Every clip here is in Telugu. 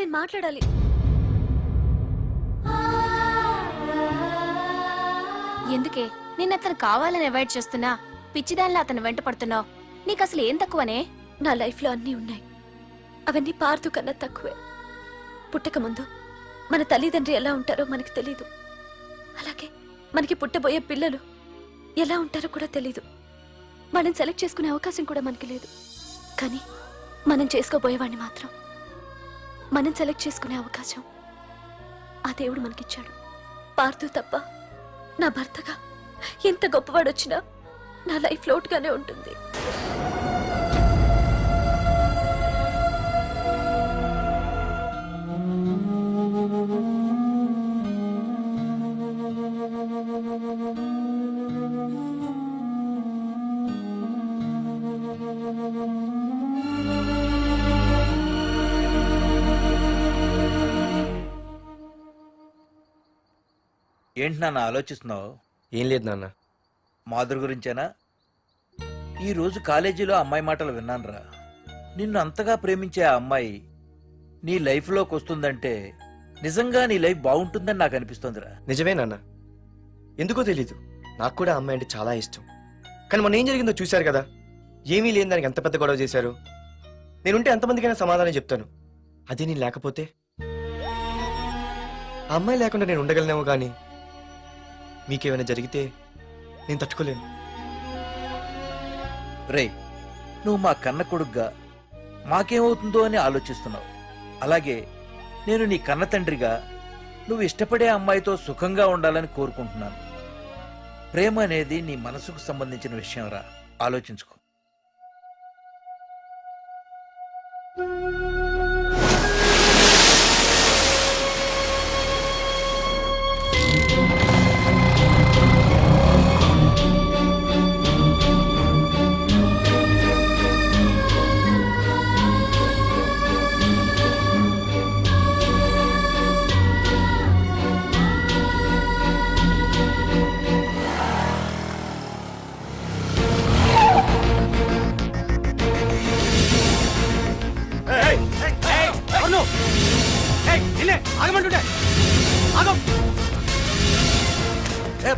నేను మాట్లాడాలి. ఎందుకే నిన్న అతను కావాలని అవాయిడ్ చేస్తున్నా పిచ్చిదానిలా అతను వెంట పడుతున్నావు? నీకు అసలు ఏం తక్కువనే? నా లైఫ్లో అన్నీ ఉన్నాయి, అవన్నీ పార్దు కన్నా తక్కువే. పుట్టక ముందు మన తల్లిదండ్రి ఎలా ఉంటారో మనకు తెలీదు, అలాగే మనకి పుట్టబోయే పిల్లలు ఎలా ఉంటారో కూడా తెలీదు. మనం సెలెక్ట్ చేసుకునే అవకాశం కూడా మనకి లేదు. కానీ మనం చేసుకోబోయేవాడిని మాత్రం మనం సెలెక్ట్ చేసుకునే అవకాశం ఆ దేవుడు మనకిచ్చాడు. పార్దు తప్ప నా భర్తగా ఎంత గొప్పవాడొచ్చినా నా లైఫ్ లోటుగానే ఉంటుంది. ఏంటి నాన్న ఆలోచిస్తున్నావు? ఏం లేదు నాన్న. మాధురి గురించేనా? ఈరోజు కాలేజీలో అమ్మాయి మాటలు విన్నానురా. నిన్ను అంతగా ప్రేమించే ఆ అమ్మాయి నీ లైఫ్లోకి వస్తుందంటే నిజంగా నీ లైఫ్ బాగుంటుందని నాకు అనిపిస్తోందిరా. నిజమే నాన్న, ఎందుకో తెలీదు, నాకు కూడా అమ్మాయి అంటే చాలా ఇష్టం. కానీ మొన్న ఏం జరిగిందో చూశారు కదా, ఏమీ లేని దానికి ఎంత పెద్ద గొడవ చేశారు. నేనుంటే ఎంతమందికైనా సమాధానం చెప్తాను, అదే నేను లేకపోతే? ఆ అమ్మాయి లేకుండా నేను ఉండగలనేమో, కానీ మీకేమైనా జరిగితే నేను తట్టుకోలేను. రే, నువ్వు మా కన్న కొడుగ్గా మాకేమవుతుందో అని ఆలోచిస్తున్నావు. అలాగే నేను నీ కన్న తండ్రిగా నువ్వు ఇష్టపడే అమ్మాయితో సుఖంగా ఉండాలని కోరుకుంటున్నాను. ప్రేమ అనేది నీ మనసుకు సంబంధించిన విషయం రా, ఆలోచించుకో.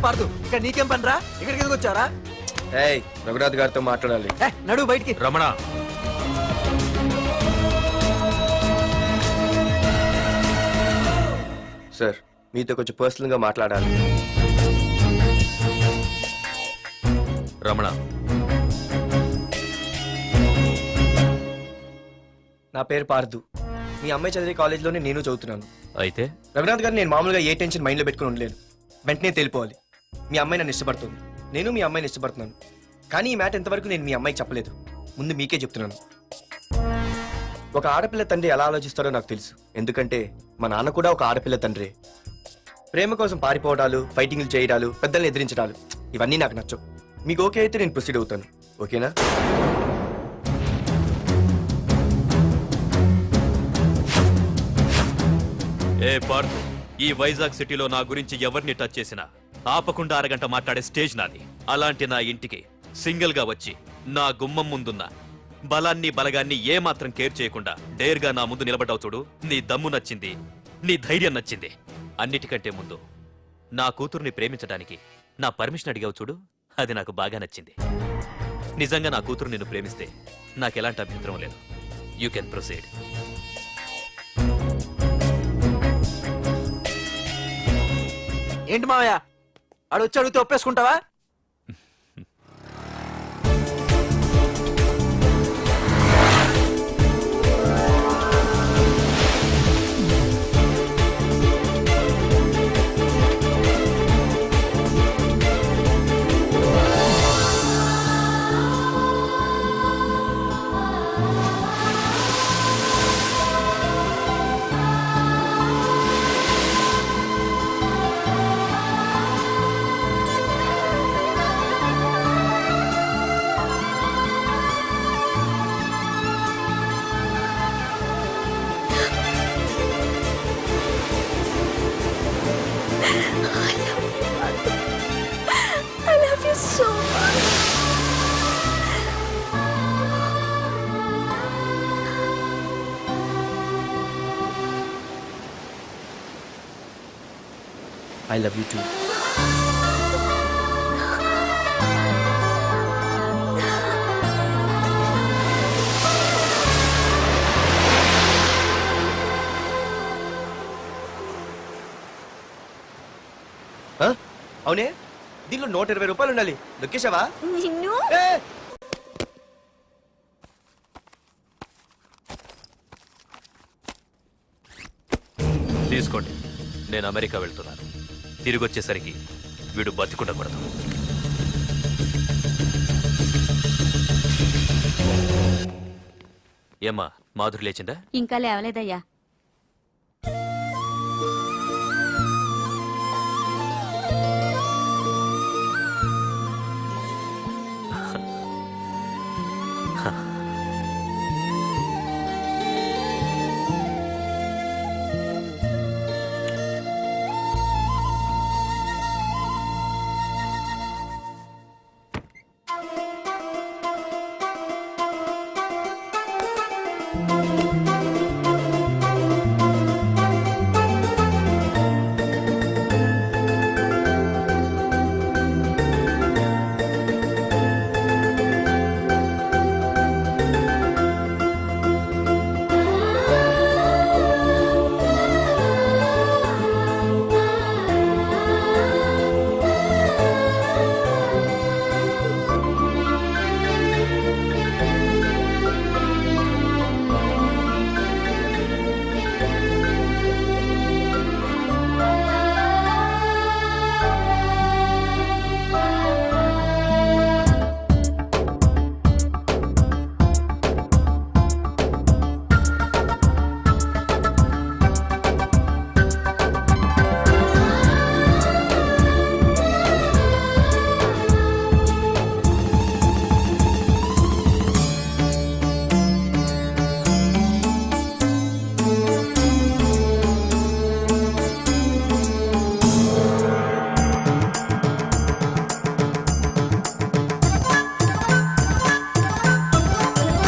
పార్దు, ఇక్కడ నీకేం పనిరా? ఇక్కడికి ఎందుకు వచ్చారా? రఘునాథ్ గారితో మాట్లాడాలి. నడు బయటికి. రమణ, సార్, మీతో కొంచెం పర్సనల్ గా మాట్లాడాలి. రమణ, నా పేరు పార్దు. మీ అమ్మాయి చదివే కాలేజ్లోనే నేను చదువుతున్నాను. అయితే రఘునాథ్ గారు, నేను మామూలుగా ఏ టెన్షన్ మైండ్లో పెట్టుకుని ఉండలేను. వెంటనే తెలిపోవాలి. మీ అమ్మాయి నన్ను ఇష్టపడుతుంది, నేను మీ అమ్మాయిని ఇష్టపడుతున్నాను. కానీ ఈ మ్యాట్ ఎంతవరకు నేను మీ అమ్మాయికి చెప్పలేదు. ముందు మీకే చెప్తున్నాను. ఒక ఆడపిల్ల తండ్రి ఎలా ఆలోచిస్తారో నాకు తెలుసు, ఎందుకంటే మా నాన్న కూడా ఒక ఆడపిల్ల తండ్రి. ప్రేమ కోసం పారిపోవడాలు, ఫైటింగ్లు చేయడాలు, పెద్దల్ని ఎదిరించడాలు, ఇవన్నీ నాకు నచ్చవు. మీకు ఓకే అయితే నేను ప్రొసీడ్ అవుతాను. ఓకేనా? ఏ పార్దు, ఈ వైజాగ్ సిటీలో నా గురించి ఎవరిని టచ్ చేసినా ఆపకుండా అరగంట మాట్లాడే స్టేజ్ నాది. అలాంటి నా ఇంటికి సింగిల్ గా వచ్చి నా గుమ్మం ముందున్న బలాన్ని బలగాన్ని ఏమాత్రం కేర్ చేయకుండా డేర్గా నా ముందు నిలబడ్డావు చూడు. నీ దమ్ము నచ్చింది, నీ ధైర్యం నచ్చింది. అన్నిటికంటే ముందు నా కూతుర్ని ప్రేమించడానికి నా పర్మిషన్ అడిగావు చూడు, అది నాకు బాగా నచ్చింది. నిజంగా నా కూతురు నిన్ను ప్రేమిస్తే నాకెలాంటి అభ్యంతరం లేదు. You can proceed. ఏంటి మావయ్య, ఆడొచ్చి అడిగితే ఒప్పేసుకుంటావా? I love you too. అవునే, దీనిలో 120 రూపాయలు ఉండాలి. దొక్కేశావా? నిన్ను ఏ! తీసుకోండి, నేను అమెరికా వెళ్తున్నాను. తిరిగి వచ్చేసరికి వీడు బతికుండకూడదు. ఏమ్మా, మాధురి లేచిందా? ఇంకా లేవలేదయ్యా.